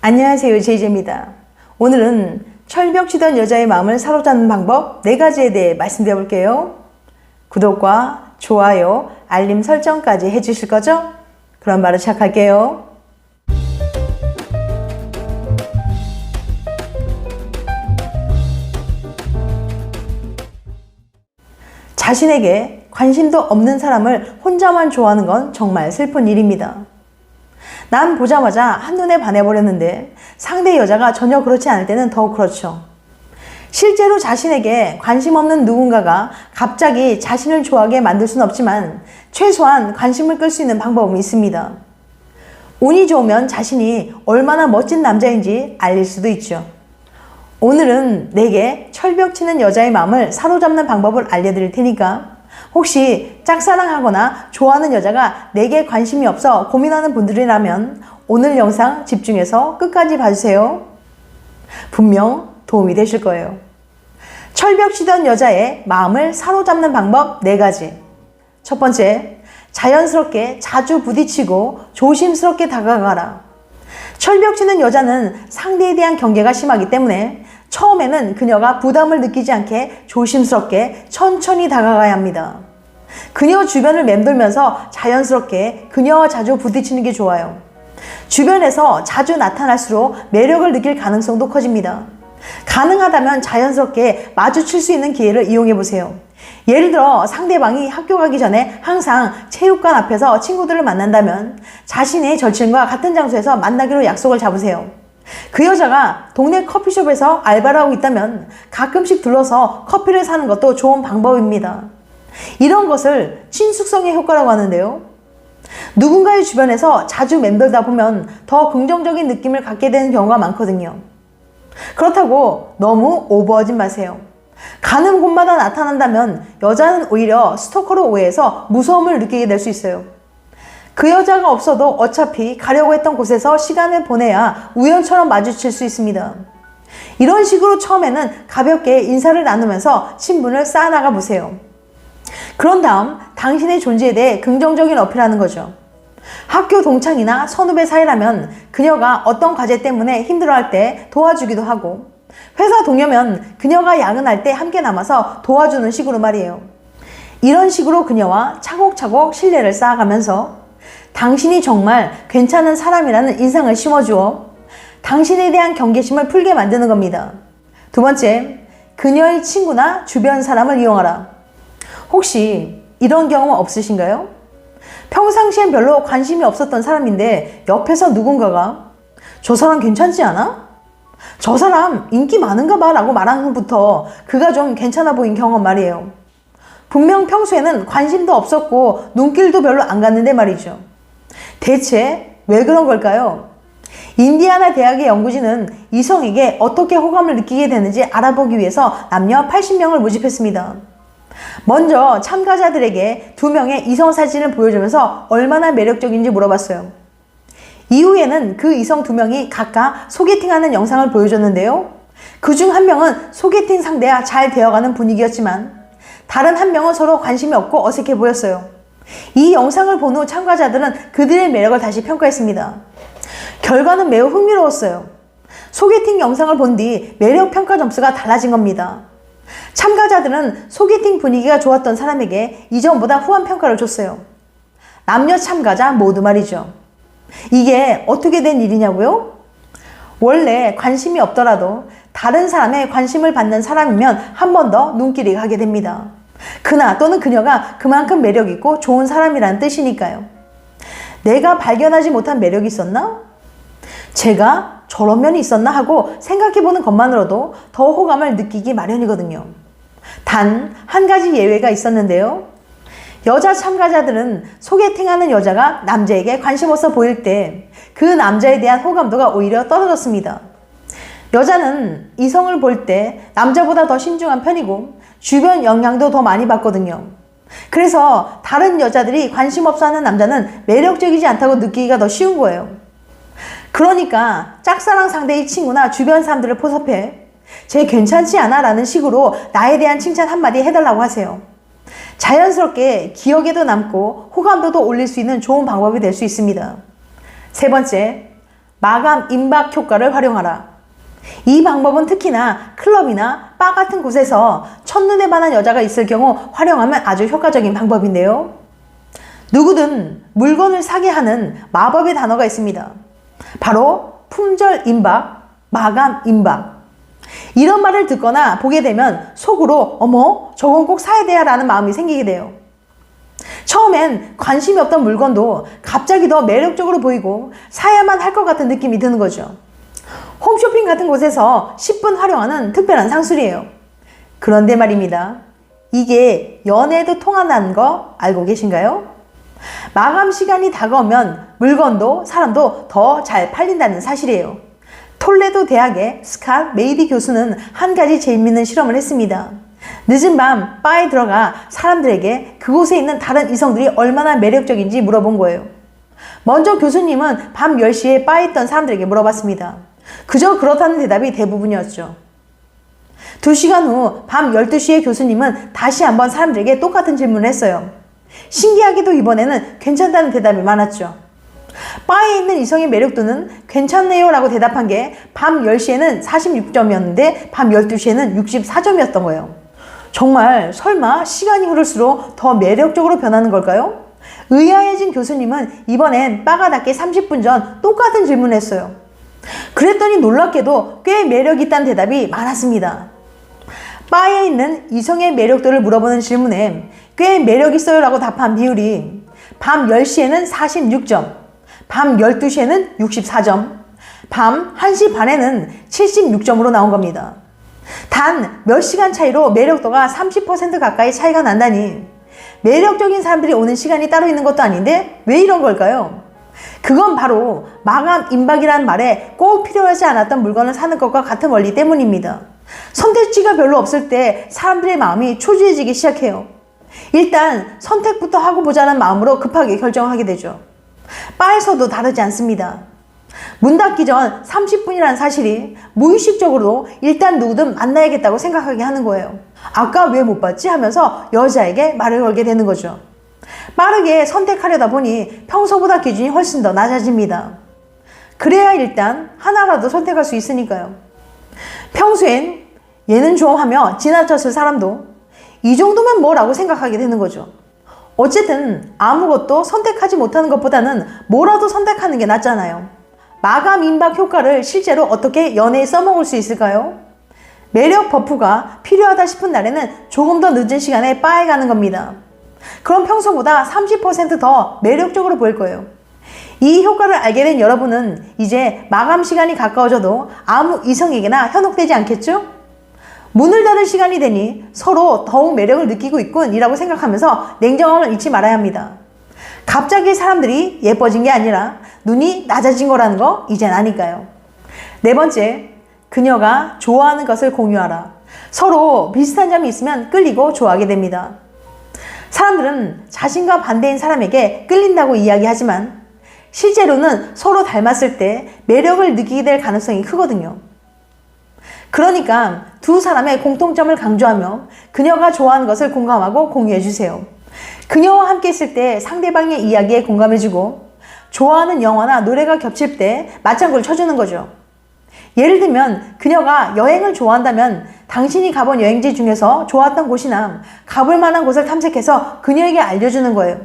안녕하세요, 제이제입니다. 오늘은 철벽 치던 여자의 마음을 사로잡는 방법 4가지에 대해 말씀드려 볼게요. 구독과 좋아요, 알림 설정까지 해주실 거죠? 그럼 바로 시작할게요. 자신에게 관심도 없는 사람을 혼자만 좋아하는 건 정말 슬픈 일입니다. 난 보자마자 한눈에 반해버렸는데 상대 여자가 전혀 그렇지 않을 때는 더욱 그렇죠. 실제로 자신에게 관심 없는 누군가가 갑자기 자신을 좋아하게 만들 수는 없지만 최소한 관심을 끌 수 있는 방법은 있습니다. 운이 좋으면 자신이 얼마나 멋진 남자인지 알릴 수도 있죠. 오늘은 내게 철벽 치는 여자의 마음을 사로잡는 방법을 알려드릴 테니까 혹시 짝사랑하거나 좋아하는 여자가 내게 관심이 없어 고민하는 분들이라면 오늘 영상 집중해서 끝까지 봐주세요. 분명 도움이 되실 거예요. 철벽 치던 여자의 마음을 사로잡는 방법 4가지. 첫 번째, 자연스럽게 자주 부딪히고 조심스럽게 다가가라. 철벽 치는 여자는 상대에 대한 경계가 심하기 때문에 처음에는 그녀가 부담을 느끼지 않게 조심스럽게 천천히 다가가야 합니다. 그녀 주변을 맴돌면서 자연스럽게 그녀와 자주 부딪히는 게 좋아요. 주변에서 자주 나타날수록 매력을 느낄 가능성도 커집니다. 가능하다면 자연스럽게 마주칠 수 있는 기회를 이용해 보세요. 예를 들어 상대방이 학교 가기 전에 항상 체육관 앞에서 친구들을 만난다면 자신의 절친과 같은 장소에서 만나기로 약속을 잡으세요. 그 여자가 동네 커피숍에서 알바를 하고 있다면 가끔씩 들러서 커피를 사는 것도 좋은 방법입니다. 이런 것을 친숙성의 효과라고 하는데요. 누군가의 주변에서 자주 맴돌다 보면 더 긍정적인 느낌을 갖게 되는 경우가 많거든요. 그렇다고 너무 오버하지 마세요. 가는 곳마다 나타난다면 여자는 오히려 스토커로 오해해서 무서움을 느끼게 될 수 있어요. 그 여자가 없어도 어차피 가려고 했던 곳에서 시간을 보내야 우연처럼 마주칠 수 있습니다. 이런 식으로 처음에는 가볍게 인사를 나누면서 친분을 쌓아나가 보세요. 그런 다음 당신의 존재에 대해 긍정적인 어필하는 거죠. 학교 동창이나 선후배 사이라면 그녀가 어떤 과제 때문에 힘들어할 때 도와주기도 하고, 회사 동료면 그녀가 야근할 때 함께 남아서 도와주는 식으로 말이에요. 이런 식으로 그녀와 차곡차곡 신뢰를 쌓아가면서 당신이 정말 괜찮은 사람이라는 인상을 심어주어 당신에 대한 경계심을 풀게 만드는 겁니다. 두 번째, 그녀의 친구나 주변 사람을 이용하라. 혹시 이런 경험 없으신가요? 평상시엔 별로 관심이 없었던 사람인데 옆에서 누군가가 저 사람 괜찮지 않아? 저 사람 인기 많은가 봐 라고 말하는 것부터 그가 좀 괜찮아 보인 경험 말이에요. 분명 평소에는 관심도 없었고 눈길도 별로 안 갔는데 말이죠. 대체 왜 그런 걸까요? 인디아나 대학의 연구진은 이성에게 어떻게 호감을 느끼게 되는지 알아보기 위해서 남녀 80명을 모집했습니다. 먼저 참가자들에게 2명의 이성 사진을 보여주면서 얼마나 매력적인지 물어봤어요. 이후에는 그 이성 2명이 각각 소개팅하는 영상을 보여줬는데요. 그중 한 명은 소개팅 상대와 잘 되어가는 분위기였지만 다른 한 명은 서로 관심이 없고 어색해 보였어요. 이 영상을 본 후 참가자들은 그들의 매력을 다시 평가했습니다. 결과는 매우 흥미로웠어요. 소개팅 영상을 본 뒤 매력 평가 점수가 달라진 겁니다. 참가자들은 소개팅 분위기가 좋았던 사람에게 이전보다 후한 평가를 줬어요. 남녀 참가자 모두 말이죠. 이게 어떻게 된 일이냐고요? 원래 관심이 없더라도 다른 사람의 관심을 받는 사람이면 한 번 더 눈길이 가게 됩니다. 그나 또는 그녀가 그만큼 매력있고 좋은 사람이라는 뜻이니까요. 내가 발견하지 못한 매력이 있었나? 제가 저런 면이 있었나 하고 생각해보는 것만으로도 더 호감을 느끼기 마련이거든요. 단 한 가지 예외가 있었는데요. 여자 참가자들은 소개팅하는 여자가 남자에게 관심 없어 보일 때 그 남자에 대한 호감도가 오히려 떨어졌습니다. 여자는 이성을 볼 때 남자보다 더 신중한 편이고 주변 영향도 더 많이 받거든요. 그래서 다른 여자들이 관심 없어 하는 남자는 매력적이지 않다고 느끼기가 더 쉬운 거예요. 그러니까 짝사랑 상대의 친구나 주변 사람들을 포섭해 쟤 괜찮지 않아? 라는 식으로 나에 대한 칭찬 한마디 해달라고 하세요. 자연스럽게 기억에도 남고 호감도도 올릴 수 있는 좋은 방법이 될 수 있습니다. 세 번째, 마감 임박 효과를 활용하라. 이 방법은 특히나 클럽이나 바 같은 곳에서 첫눈에 반한 여자가 있을 경우 활용하면 아주 효과적인 방법인데요. 누구든 물건을 사게 하는 마법의 단어가 있습니다. 바로 품절 임박, 마감 임박. 이런 말을 듣거나 보게 되면 속으로 어머 저건 꼭 사야 돼야 라는 마음이 생기게 돼요. 처음엔 관심이 없던 물건도 갑자기 더 매력적으로 보이고 사야만 할 것 같은 느낌이 드는 거죠. 홈쇼핑 같은 곳에서 10분 활용하는 특별한 상술이에요. 그런데 말입니다. 이게 연애에도 통한다는 거 알고 계신가요? 마감 시간이 다가오면 물건도 사람도 더 잘 팔린다는 사실이에요. 톨레도 대학의 스캇 메이디 교수는 한 가지 재미있는 실험을 했습니다. 늦은 밤 바에 들어가 사람들에게 그곳에 있는 다른 이성들이 얼마나 매력적인지 물어본 거예요. 먼저 교수님은 밤 10시에 바에 있던 사람들에게 물어봤습니다. 그저 그렇다는 대답이 대부분이었죠. 2시간 후 밤 12시에 교수님은 다시 한번 사람들에게 똑같은 질문을 했어요. 신기하게도 이번에는 괜찮다는 대답이 많았죠. 바에 있는 이성의 매력도는 괜찮네요 라고 대답한 게 밤 10시에는 46점이었는데 밤 12시에는 64점이었던 거예요. 정말 설마 시간이 흐를수록 더 매력적으로 변하는 걸까요? 의아해진 교수님은 이번엔 바가 닫기 30분 전 똑같은 질문을 했어요. 그랬더니 놀랍게도 꽤 매력있다는 대답이 많았습니다. 바에 있는 이성의 매력도를 물어보는 질문에 꽤 매력있어요 라고 답한 비율이 밤 10시에는 46점, 밤 12시에는 64점, 밤 1시 반에는 76점으로 나온 겁니다. 단 몇 시간 차이로 매력도가 30% 가까이 차이가 난다니 매력적인 사람들이 오는 시간이 따로 있는 것도 아닌데 왜 이런 걸까요? 그건 바로 마감 임박이라는 말에 꼭 필요하지 않았던 물건을 사는 것과 같은 원리 때문입니다. 선택지가 별로 없을 때 사람들의 마음이 초조해지기 시작해요. 일단 선택부터 하고 보자는 마음으로 급하게 결정하게 되죠. 바에서도 다르지 않습니다. 문 닫기 전 30분이라는 사실이 무의식적으로 일단 누구든 만나야겠다고 생각하게 하는 거예요. 아까 왜 못 봤지? 하면서 여자에게 말을 걸게 되는 거죠. 빠르게 선택하려다 보니 평소보다 기준이 훨씬 더 낮아집니다. 그래야 일단 하나라도 선택할 수 있으니까요. 평소엔 얘는 좀 하며 지나쳤을 사람도 이 정도면 뭐라고 생각하게 되는 거죠. 어쨌든 아무것도 선택하지 못하는 것보다는 뭐라도 선택하는 게 낫잖아요. 마감 임박 효과를 실제로 어떻게 연애에 써먹을 수 있을까요? 매력 버프가 필요하다 싶은 날에는 조금 더 늦은 시간에 바에 가는 겁니다. 그럼 평소보다 30% 더 매력적으로 보일 거예요. 이 효과를 알게 된 여러분은 이제 마감 시간이 가까워져도 아무 이성에게나 현혹되지 않겠죠? 문을 닫을 시간이 되니 서로 더욱 매력을 느끼고 있군 이라고 생각하면서 냉정함을 잊지 말아야 합니다. 갑자기 사람들이 예뻐진 게 아니라 눈이 낮아진 거라는 거 이젠 아니까요. 4번째, 그녀가 좋아하는 것을 공유하라. 서로 비슷한 점이 있으면 끌리고 좋아하게 됩니다. 사람들은 자신과 반대인 사람에게 끌린다고 이야기하지만 실제로는 서로 닮았을 때 매력을 느끼게 될 가능성이 크거든요. 그러니까 두 사람의 공통점을 강조하며 그녀가 좋아하는 것을 공감하고 공유해주세요. 그녀와 함께 있을 때 상대방의 이야기에 공감해주고 좋아하는 영화나 노래가 겹칠 때 맞장구를 쳐주는 거죠. 예를 들면 그녀가 여행을 좋아한다면 당신이 가본 여행지 중에서 좋았던 곳이나 가볼 만한 곳을 탐색해서 그녀에게 알려주는 거예요.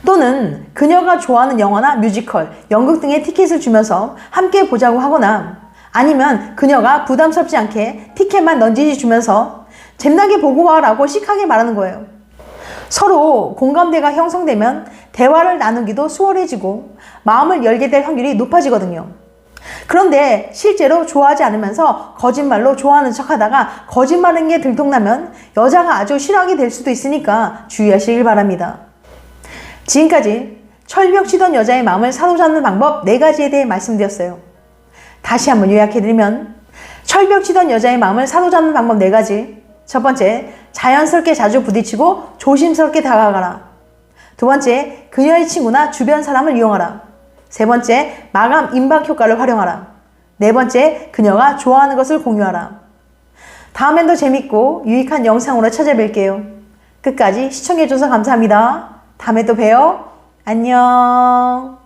또는 그녀가 좋아하는 영화나 뮤지컬, 연극 등의 티켓을 주면서 함께 보자고 하거나 아니면 그녀가 부담스럽지 않게 티켓만 넌지시 주면서 잼나게 보고 와라고 시크하게 말하는 거예요. 서로 공감대가 형성되면 대화를 나누기도 수월해지고 마음을 열게 될 확률이 높아지거든요. 그런데 실제로 좋아하지 않으면서 거짓말로 좋아하는 척하다가 거짓말인 게 들통나면 여자가 아주 싫어하게 될 수도 있으니까 주의하시길 바랍니다. 지금까지 철벽치던 여자의 마음을 사로잡는 방법 4가지에 대해 말씀드렸어요. 다시 한번 요약해드리면 철벽치던 여자의 마음을 사로잡는 방법 4가지. 첫 번째, 자연스럽게 자주 부딪히고 조심스럽게 다가가라. 두 번째, 그녀의 친구나 주변 사람을 이용하라. 세 번째, 마감 임박 효과를 활용하라. 네 번째, 그녀가 좋아하는 것을 공유하라. 다음엔 더 재밌고 유익한 영상으로 찾아뵐게요. 끝까지 시청해줘서 감사합니다. 다음에 또 봬요. 안녕.